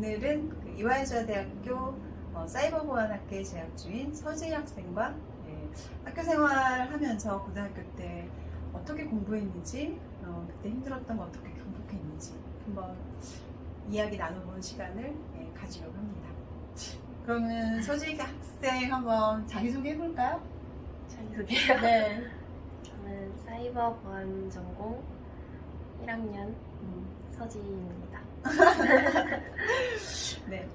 오늘은 그 이화여자대학교 사이버보안학과에 재학 중인 서지희 학생과 학교 생활하면서 고등학교 때 어떻게 공부했는지, 그때 힘들었던 거 어떻게 극복했는지 한번 이야기 나눠보는 시간을 가지려고 합니다. 그러면 서지희 학생 한번 자기소개 해볼까요? 자기소개요? 네. 저는 사이버 보안 전공 1학년 서지희입니다. 네.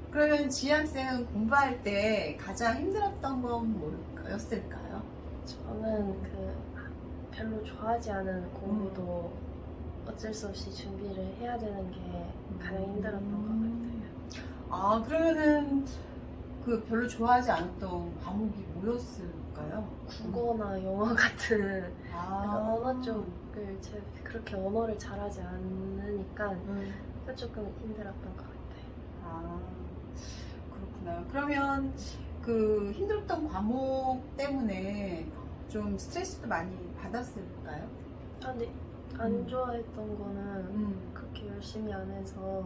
그러면 지희 학생은 공부할 때 가장 힘들었던 건 뭐였을까요? 저는 별로 좋아하지 않은 공부도 어쩔 수 없이 준비를 해야 되는 게 가장 힘들었던 것 같아요. 아, 그러면은 별로 좋아하지 않았던 과목이 뭐였을까요? 국어나 영어 같은 약간 아, 언어 쪽을 제가 그렇게 언어를 잘하지 않으니까 그게 조금 힘들었던 것 같아요. 아, 그렇구나. 그러면 힘들었던 과목 때문에 좀 스트레스도 많이 받았을까요? 근데 안 좋아했던 거는 그렇게 열심히 안 해서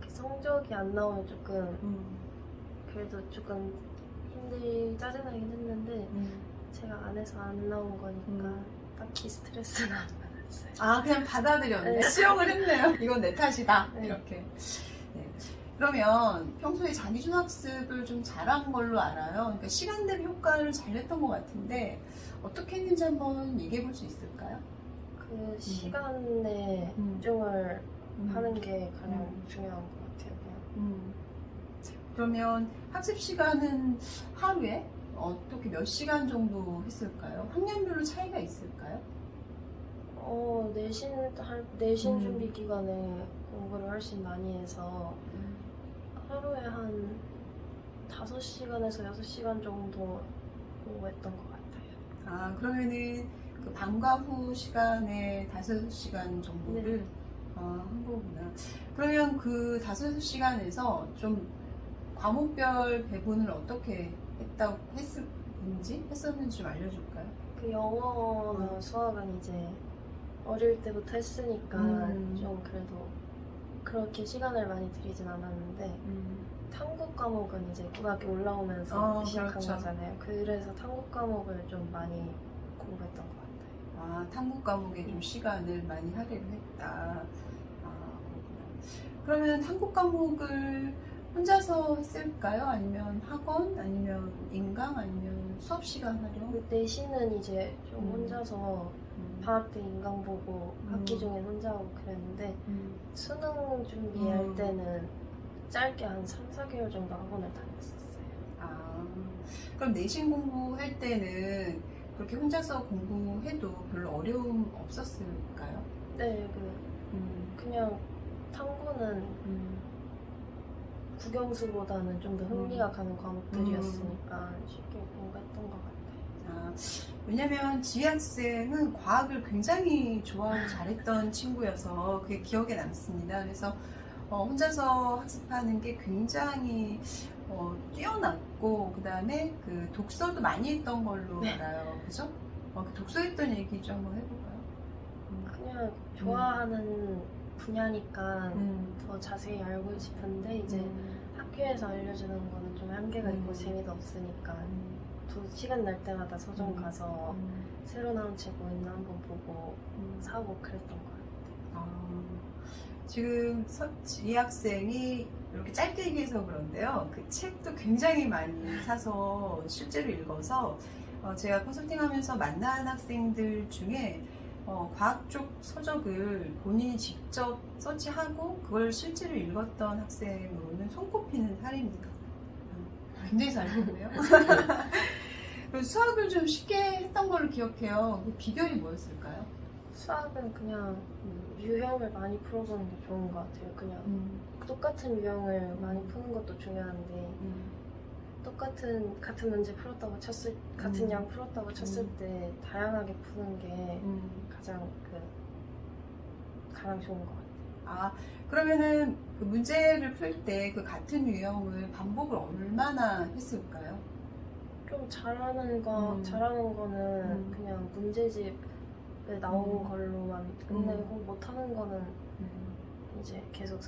성적이 안 나오면 조금 그래도 조금 짜증나긴 했는데 제가 안 해서 안 나온 거니까 딱히 스트레스는 안 받았어요. 아, 그냥 받아들였네. 네. 수용을 했네요. 이건 내 탓이다. 네. 이렇게. 네. 그러면 평소에 자기준학습을 좀 잘한 걸로 알아요. 그러니까 시간 대비 효과를 잘 냈던 것 같은데 어떻게 했는지 한번 얘기해 볼 수 있을까요? 그 시간에 집중을 하는 게 가장 중요한 것 같아요. 그냥. 그러면 학습 시간은 하루에 어떻게 몇 시간 정도 했을까요? 학년별로 차이가 있을까요? 내신 준비 기간에 공부를 훨씬 많이 해서 하루에 한 5시간에서 6시간 정도 공부했던 것 같아요. 아, 그러면은 방과 후 시간에 5시간 정도를 한 거구나. 그러면 그 5시간에서 좀 과목별 배분을 어떻게 했었는지 좀 알려줄까요? 그 영어나 수학은 이제 어릴 때부터 했으니까 좀 그래도 그렇게 시간을 많이 들이진 않았는데 탐구 과목은 이제 고등학교 올라오면서 시작한 그렇죠. 거잖아요. 그래서 탐구 과목을 좀 많이 공부했던 것 같아요. 아, 탐구 과목에 좀 시간을 많이 할애를 했다. 아, 그렇구나. 그러면 탐구 과목을 혼자서 했을까요? 아니면 학원? 아니면 인강? 아니면 수업 시간 활용? 그 내신은 이제 좀 혼자서 방학 때 인강 보고 학기 중에 혼자 하고 그랬는데 수능 준비할 때는 짧게 한 3-4개월 정도 학원을 다녔었어요. 아, 그럼 내신 공부할 때는 그렇게 혼자서 공부해도 별로 어려움 없었을까요? 네, 그냥 탐구는 국영수보다는 좀 더 흥미가 가는 과목들이었으니까 쉽게 공부했던 것 같아요. 아, 왜냐면 지희 학생은 과학을 굉장히 좋아하고 잘했던 친구여서 그게 기억에 남습니다. 그래서 혼자서 학습하는 게 굉장히 뛰어났고, 그 다음에 독서도 많이 했던 걸로 알아요. 그죠? 독서했던 얘기 좀 한번 해볼까요? 그냥 좋아하는 분야니까 더 자세히 알고 싶은데 이제 학교에서 알려주는 거는 좀 한계가 있고 재미도 없으니까 또 시간 날 때마다 서점 가서 새로 나온 책 뭐 있나 한번 보고 사고 그랬던 것 같아요. 지금 지희 학생이 이렇게 짧게 얘기해서 그런데요. 그 책도 굉장히 많이 사서 실제로 읽어서 제가 컨설팅하면서 만난 학생들 중에 과학 쪽 서적을 본인이 직접 서치하고 그걸 실제로 읽었던 학생으로는 손꼽히는 사례입니다. 굉장히 잘 읽네요. 그리고 수학을 좀 쉽게 했던 걸로 기억해요. 그 비결이 뭐였을까요? 수학은 그냥 유형을 많이 풀어보는 게 좋은 것 같아요. 그냥 똑같은 유형을 많이 푸는 것도 중요한데 같은 문제 풀었다고 같은 양 풀었다고 쳤을 때 다양하게 푸는 게 가장 좋은 것 같아요. 아, 그러면은 그 문제를 풀 때 그 같은 유형을 반복을 얼마나 했을까요? 좀 잘하는 거는 그냥 문제집에 나온 걸로만 끝내고 못하는 거는 이제 계속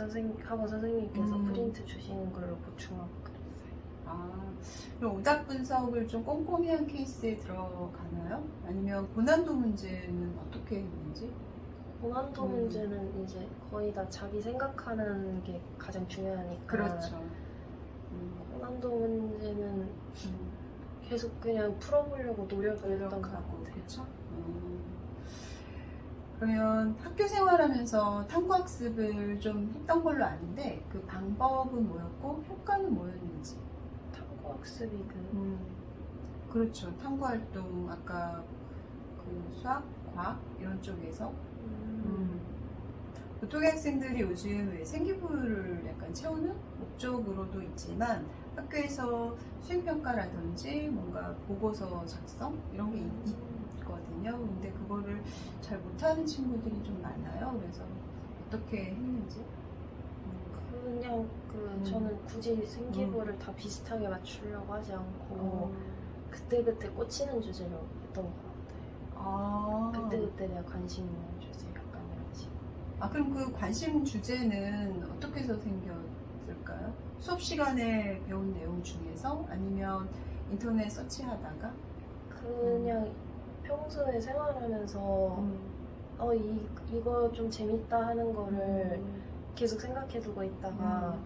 학원 선생님께서 음. 프린트 주시는 걸로 보충하고 그랬어요. 아, 그럼 오답 분석을 좀 꼼꼼히 한 케이스에 들어가나요? 아니면 고난도 문제는 어떻게 했는지? 고난도 음. 문제는 이제 거의 다 자기 생각하는 게 가장 중요하니까. 그렇죠. 고난도 문제는 음. 계속 그냥 풀어보려고 노력을 했던 것 노력하고, 같아요. 그렇죠? 그러면 학교 생활하면서 탐구학습을 좀 했던 걸로 아는데 그 방법은 뭐였고 효과는 뭐였는지? 탐구학습이 그 그렇죠. 탐구활동 아까 그 수학, 과학 이런 쪽에서 보통의 학생들이 요즘 왜 생기부를 약간 채우는 목적으로도 있지만 학교에서 수행평가라든지 뭔가 보고서 작성 이런 게 있거든요. 근데 그거를 잘 못하는 친구들이 좀 많아요. 그래서 어떻게 했는지. 그냥 저는 굳이 생기부를 다 비슷하게 맞추려고 하지 않고 그때그때 꽂히는 주제로 했던 것 같아요. 그때그때 내가 관심 있는 주제 약간 이런 식으로. 그럼 그 관심 주제는 어떻게 해서 생겼을까요? 수업 시간에 배운 내용 중에서 아니면 인터넷 서치하다가? 그냥 평소에 생활하면서 이거 좀 재밌다 하는 거를 계속 생각해두고 있다가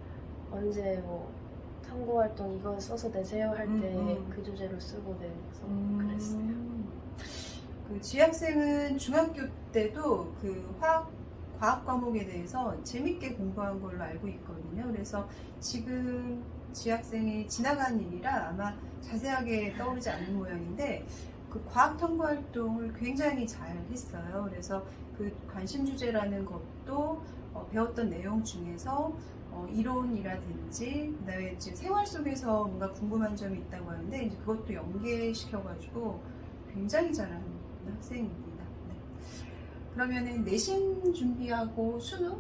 언제 뭐 탐구 활동 이거 써서 내세요 할 때 그 주제로 쓰고 내서 그랬어요. 그 지학생은 중학교 때도 그 과학 과목에 대해서 재밌게 공부한 걸로 알고 있거든요. 그래서 지금 지학생이 지나간 일이라 아마 자세하게 떠오르지 않는 모양인데 그 과학 탐구 활동을 굉장히 잘 했어요. 그래서 그 관심 주제라는 것도 배웠던 내용 중에서 이론이라든지 그다음에 지금 생활 속에서 뭔가 궁금한 점이 있다고 하는데 이제 그것도 연계시켜가지고 굉장히 잘하는 학생입니다. 네. 그러면은 내신 준비하고 수능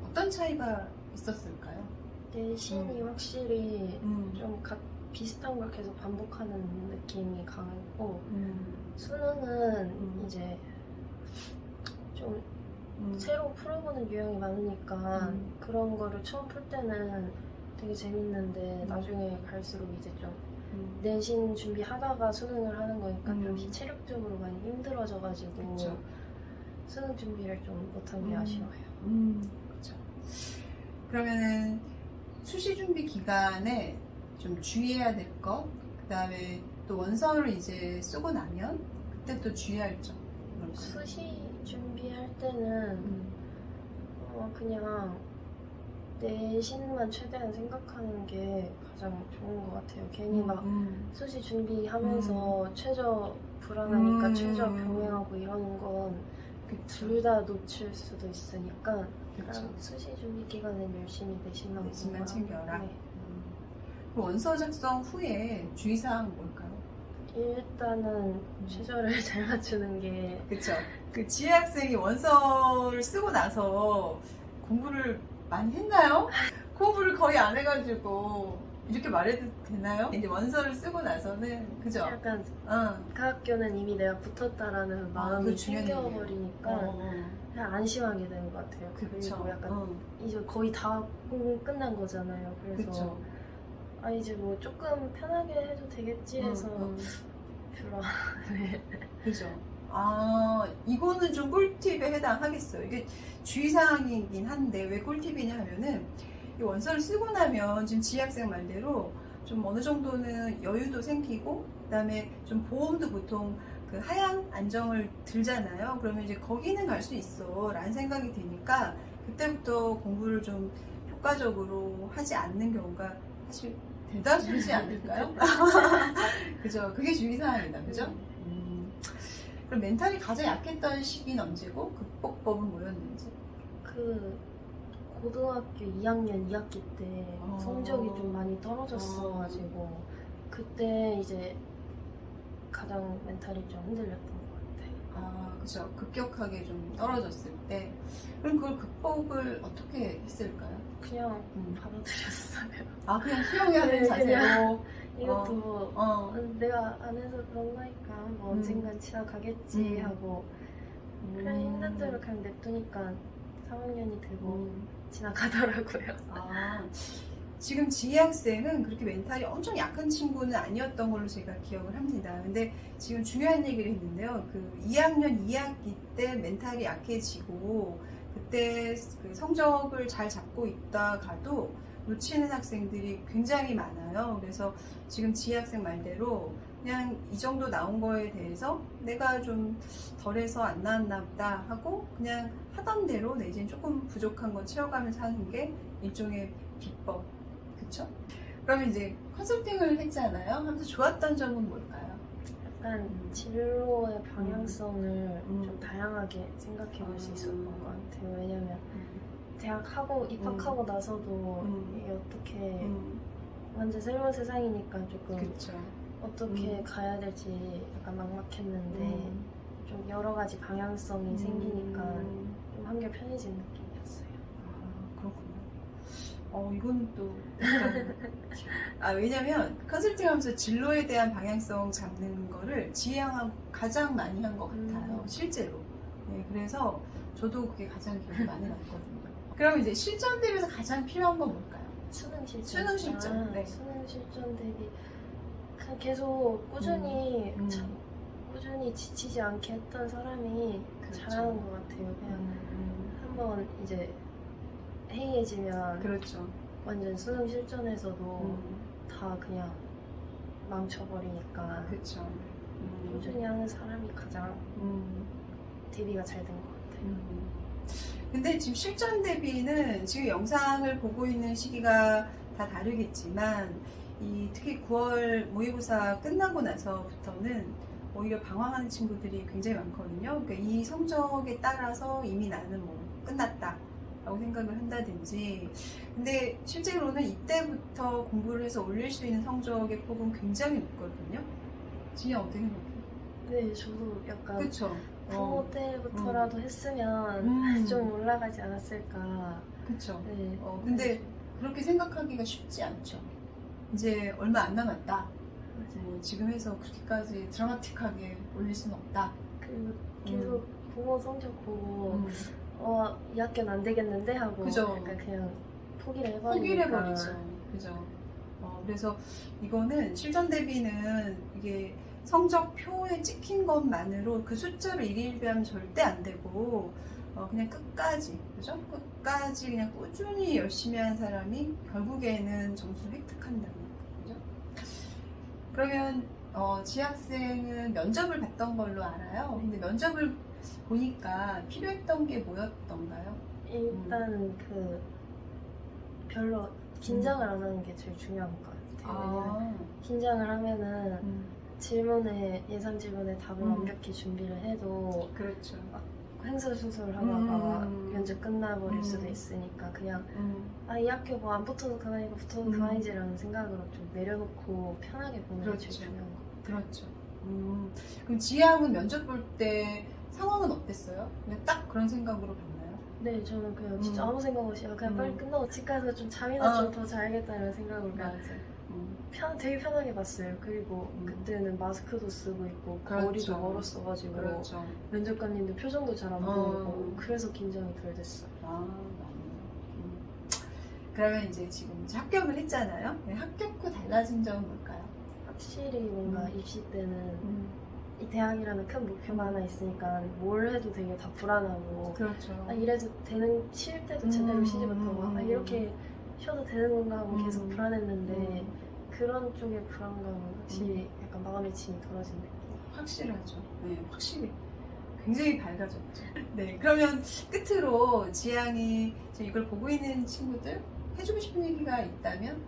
어떤 차이가 있었을까요? 내신이 확실히 좀 비슷한 걸 계속 반복하는 느낌이 강했고 수능은 이제 좀 새로 풀어보는 유형이 많으니까 그런 거를 처음 풀 때는 되게 재밌는데 나중에 갈수록 이제 좀 내신 준비하다가 수능을 하는 거니까 좀 체력적으로 많이 힘들어져가지고 그쵸. 수능 준비를 좀 못한 게 아쉬워요. 그렇죠. 그러면은 수시 준비 기간에 좀 주의해야 될 것, 그 다음에 또 원서를 이제 쓰고 나면 그때 또 주의할 점. 수시 준비할 때는 그냥 내신만 최대한 생각하는 게 가장 좋은 것 같아요. 괜히 막 수시 준비하면서 최저 불안하니까 최저 병행하고 이러는 건 둘 다 놓칠 수도 있으니까 그냥 수시 준비 기간엔 열심히 내신만 챙겨라. 네. 그 원서 작성 후에 주의사항 뭘까요? 일단은 최저를 잘 맞추는 게 그쵸. 그 지혜 학생이 원서를 쓰고 나서 공부를 많이 했나요? 공부를 거의 안 해가지고 이렇게 말해도 되나요? 이제 원서를 쓰고 나서는 그죠? 약간 그 학교는 이미 내가 붙었다라는 마음이 생겨버리니까 그냥 안심하게 되는 것 같아요. 그쵸. 그리고 약간 이제 거의 다 끝난 거잖아요. 그래서 그쵸. 이제 뭐 조금 편하게 해도 되겠지 해서 별로 네. 그죠. 이거는 좀 꿀팁에 해당하겠어요. 이게 주의사항이긴 한데 왜 꿀팁이냐 하면은 이 원서를 쓰고 나면 지금 지학생 말대로 좀 어느 정도는 여유도 생기고 그다음에 좀 보험도 보통 그 하향 안정을 들잖아요. 그러면 이제 거기는 갈 수 있어 라는 생각이 드니까 그때부터 공부를 좀 효과적으로 하지 않는 경우가 사실 대다수지 않을까요? 그죠. 그게 주의사항이다. 그죠? 그럼 멘탈이 가장 약했던 시기는 언제고 극복법은 뭐였는지? 그 고등학교 2학년 2학기 때 성적이 좀 많이 떨어졌어가지고 그때 이제 가장 멘탈이 좀 흔들렸던 것 같아요. 그죠. 급격하게 좀 떨어졌을 때. 그럼 그걸 극복을 어떻게 했을까요? 그냥 받아들였어요. 그냥 수용해야 되는 네, 자세로. 이것도 내가 안 해서 그런 거니까 언젠간 지나가겠지 하고 그래 있는 대로 그냥 냅두니까 3학년이 되고 지나가더라고요. 아, 지금 지희 학생은 그렇게 멘탈이 엄청 약한 친구는 아니었던 걸로 제가 기억을 합니다. 근데 지금 중요한 얘기를 했는데요. 그 2학년 2학기 때 멘탈이 약해지고 그때 그 성적을 잘 잡고 있다가도 놓치는 학생들이 굉장히 많아요. 그래서 지금 지희 학생 말대로 그냥 이 정도 나온 거에 대해서 내가 좀 덜해서 안 나왔나 보다 하고 그냥 하던 대로 내지는 조금 부족한 거 채워가면서 하는 게 일종의 비법. 그쵸? 그러면 이제 컨설팅을 했잖아요. 하면서 좋았던 점은 뭘까요? 약간 진로의 방향성을 좀 다양하게 생각해 볼 수 있었던 것 같아요. 왜냐면 대학하고 입학하고 나서도 이게 어떻게 완전 새로운 세상이니까 조금 그쵸. 어떻게 가야 될지 약간 막막했는데 좀 여러 가지 방향성이 생기니까 좀 한결 편해진 느낌이었어요. 아, 그렇군요. 이건 또 약간 왜냐면 컨설팅 하면서 진로에 대한 방향성 잡는 거를 지향하고 가장 많이 한 것 같아요. 실제로. 네, 그래서 저도 그게 가장 기억이 많이 났거든요. 그럼 이제 실전 대비해서 가장 필요한 건 뭘까요? 수능 실전. 수능 실전. 네. 수능 실전 대비 그냥 계속 꾸준히 꾸준히 지치지 않게 했던 사람이 그렇죠. 잘하는 것 같아요. 그냥 한번 이제 해이해지면 그렇죠. 완전 수능 실전에서도 다 그냥 망쳐버리니까 그렇죠. 꾸준히 하는 사람이 가장 대비가 잘 된 것 같아요. 근데 지금 실전 대비는 지금 영상을 보고 있는 시기가 다 다르겠지만 특히 9월 모의고사 끝나고 나서부터는 오히려 방황하는 친구들이 굉장히 많거든요. 그러니까 이 성적에 따라서 이미 나는 뭐 끝났다 라고 생각을 한다든지, 근데 실제로는 이때부터 공부를 해서 올릴 수 있는 성적의 폭은 굉장히 높거든요. 진이 어떻게 생각해요? 네, 저도 약간 그쵸? 부모 때부터라도 했으면 좀 올라가지 않았을까. 그쵸? 네. 근데 그렇게 생각하기가 쉽지 않죠. 이제 얼마 안 남았다. 지금 해서 그렇게까지 드라마틱하게 올릴 수는 없다. 그리고 계속 부모 성적 보고 2학기는 안 되겠는데 하고 그죠. 약간 그냥 포기를 포기를 해버리니까. 해버리죠. 그죠. 그래서 이거는 실전 대비는 이게 성적표에 찍힌 것만으로 그 숫자로 일일비하면 절대 안 되고 그냥 끝까지, 그죠? 끝까지 그냥 꾸준히 열심히 한 사람이 결국에는 점수를 획득한다는 거죠. 그러면 지학생은 면접을 봤던 걸로 알아요. 근데 면접을 보니까 필요했던 게 뭐였던가요? 일단 별로 긴장을 안 하는 게 제일 중요한 것 같아요. 왜냐면 긴장을 하면은 예상 질문에 답을 완벽히 준비를 해도 그렇죠. 횡설수설 하다가 면접 끝나버릴 수도 있으니까 그냥 이 학교 뭐 안 붙어도 그만이고 붙어도 그만이지라는 생각으로 좀 내려놓고 편하게 보는 게 제일 중요한 것 같아요. 그렇죠. 그럼 지향은 면접 볼 때 상황은 어땠어요? 그냥 딱 그런 생각으로 봤나요? 네, 저는 그냥 진짜 아무 생각 없이 그냥 빨리 끝나고 집 가서 좀 잠이나 좀 더 자야겠다 이런 생각으로 그냥 되게 편하게 봤어요. 그리고 그때는 마스크도 쓰고 있고 거리도 멀었어가지고 그렇죠. 면접관님들 표정도 잘 안 보이고 그래서 긴장이 덜 됐어요. 맞네요. 그러면 이제 지금 합격을 했잖아요. 합격 후 달라진 점은 뭘까요? 확실히 뭔가 입시 때는 이 대학이라는 큰 목표가 하나 있으니까 뭘 해도 되게 다 불안하고 그렇죠. 이래도 쉴 때도 제대로 쉬지 못하고 이렇게 쉬어도 되는 건가 하고 계속 불안했는데 그런 쪽의 불안감은 확실히 약간 마음의 짐이 덜어진 느낌. 확실하죠. 네, 확실히. 굉장히 밝아졌죠. 네, 그러면 끝으로 지향이 이걸 보고 있는 친구들 해주고 싶은 얘기가 있다면?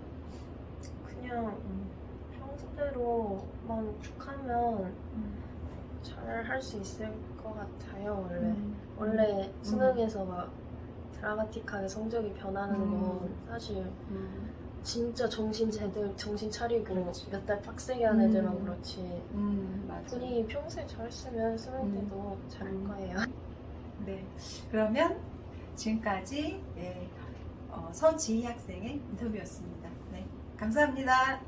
그냥 평소대로만 쭉 하면 잘 할 수 있을 것 같아요. 원래 수능에서 막 드라마틱하게 성적이 변하는 건 사실 진짜 정신 차리고 몇 달 빡세게 한 애들만 그렇지. 본인이 평소에 잘했으면 수능 때도 잘할 거예요. 네, 그러면 지금까지 서지희 학생의 인터뷰였습니다. 네, 감사합니다.